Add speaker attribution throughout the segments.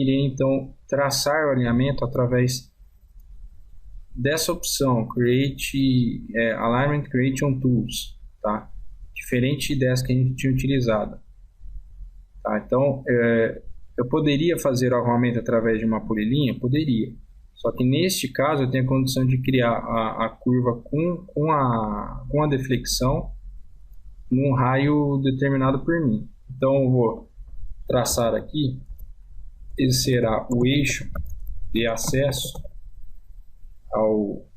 Speaker 1: irei então traçar o alinhamento através dessa opção, Alignment Creation Tools, tá? Diferente dessa que a gente tinha utilizado. Tá? Então, eu poderia fazer o arruamento através de uma polilinha? Poderia. Só que neste caso eu tenho a condição de criar a curva com a deflexão num raio determinado por mim. Então eu vou traçar aqui, esse será o eixo de acesso ao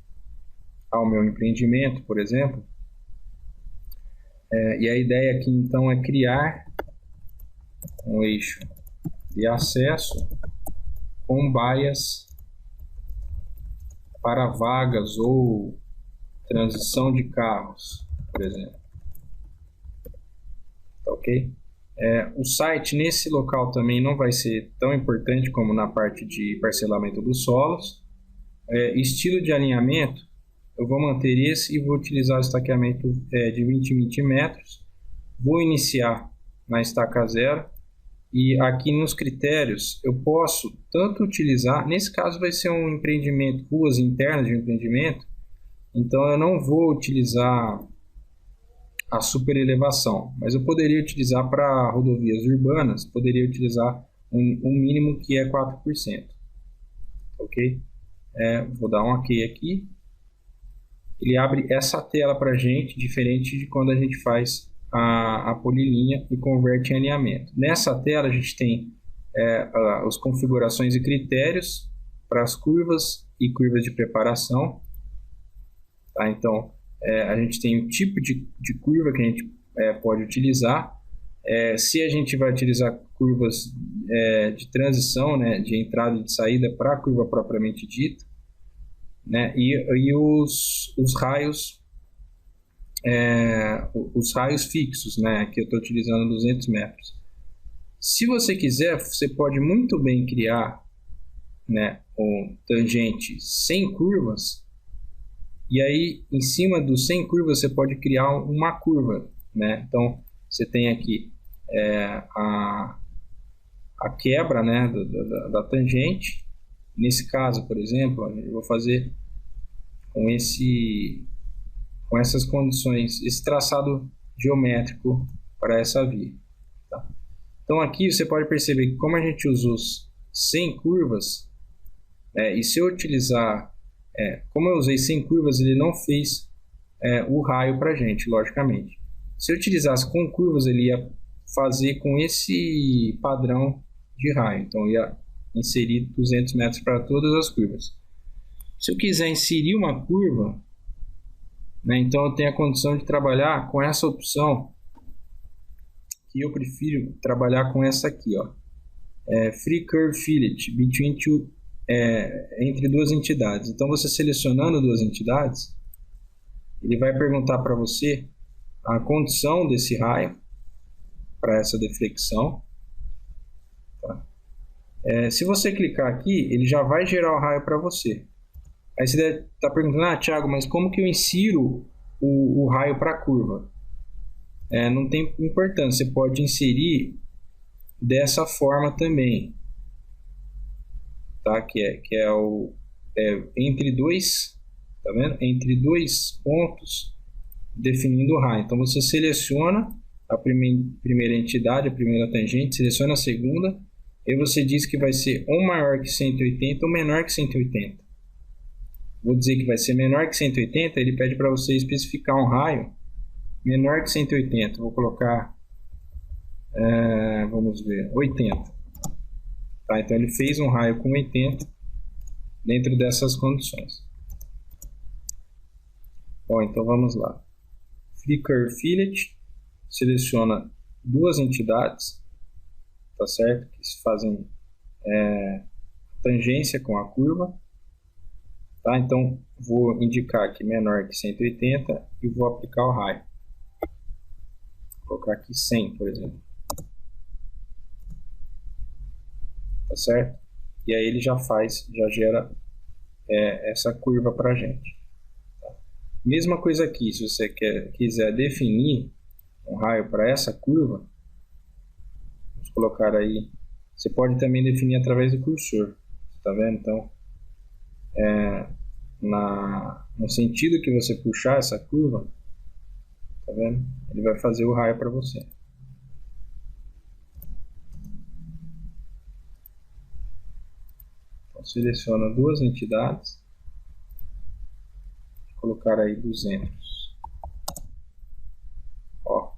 Speaker 1: meu empreendimento, por exemplo. E a ideia aqui então é criar um eixo de acesso com baias para vagas ou transição de carros, por exemplo. Tá ok? O site nesse local também não vai ser tão importante como na parte de parcelamento dos solos. Estilo de alinhamento, eu vou manter esse e vou utilizar o estaqueamento de 20 em 20 metros. Vou iniciar na estaca 0. E aqui nos critérios eu posso tanto utilizar, nesse caso vai ser um empreendimento, ruas internas de um empreendimento, então eu não vou utilizar a super elevação, mas eu poderia utilizar para rodovias urbanas, poderia utilizar um mínimo que é 4%. Ok? Vou dar um OK aqui. Ele abre essa tela para a gente, diferente de quando a gente faz a polilinha e converte em alinhamento. Nessa tela a gente tem as configurações e critérios para as curvas e curvas de preparação. Tá? Então, a gente tem o tipo de curva que a gente pode utilizar. Se a gente vai utilizar curvas de transição, né, de entrada e de saída para a curva propriamente dita, né, e os raios fixos, né, que eu estou utilizando 200 metros. Se você quiser, você pode muito bem criar, né, um tangente sem curvas, e aí em cima dos 100 curvas você pode criar uma curva, né? Então você tem aqui a quebra, né, da tangente. Nesse caso, por exemplo, eu vou fazer com essas condições, esse traçado geométrico para essa via. Tá? Então aqui você pode perceber que como a gente usou 100 curvas, e se eu utilizar, como eu usei 100 curvas, ele não fez o raio para a gente, logicamente. Se eu utilizasse com curvas, ele ia fazer com esse padrão de raio, então ia inserir 200 metros para todas as curvas. Se eu quiser inserir uma curva, né, então eu tenho a condição de trabalhar com essa opção, que eu prefiro trabalhar com essa aqui, ó, Free Curve Fillet between entre duas entidades. Então você selecionando duas entidades, ele vai perguntar para você a condição desse raio para essa deflexão. Tá? Se você clicar aqui, ele já vai gerar o raio para você. Aí você deve estar perguntando, Thiago, mas como que eu insiro o raio para a curva? Não tem importância, você pode inserir dessa forma também, tá? Que é entre dois, tá vendo? Entre dois pontos definindo o raio. Então você seleciona a primeira entidade, a primeira tangente, seleciona a segunda, e você diz que vai ser ou maior que 180 ou menor que 180. Vou dizer que vai ser menor que 180, ele pede para você especificar um raio menor que 180. Vou colocar, vamos ver, 80. Tá? Então ele fez um raio com 80 dentro dessas condições. Bom, então vamos lá. Free Curve Fillet, seleciona duas entidades, tá certo? Que fazem tangência com a curva. Tá? Então vou indicar aqui menor que 180 e vou aplicar o raio. Vou colocar aqui 100, por exemplo. Tá certo? E aí ele já gera essa curva para a gente. Tá? Mesma coisa aqui, se você quiser definir um raio para essa curva, vamos colocar aí Você pode também definir através do cursor. Tá vendo? Então, no sentido que você puxar essa curva, tá vendo? Ele vai fazer o raio para você. Então, seleciona duas entidades. Vou colocar aí 200. Ó,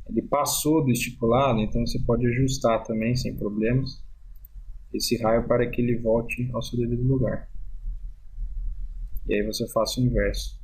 Speaker 1: ele passou do estipulado, então você pode ajustar também sem problemas esse raio para que ele volte ao seu devido lugar. E aí você faça o inverso.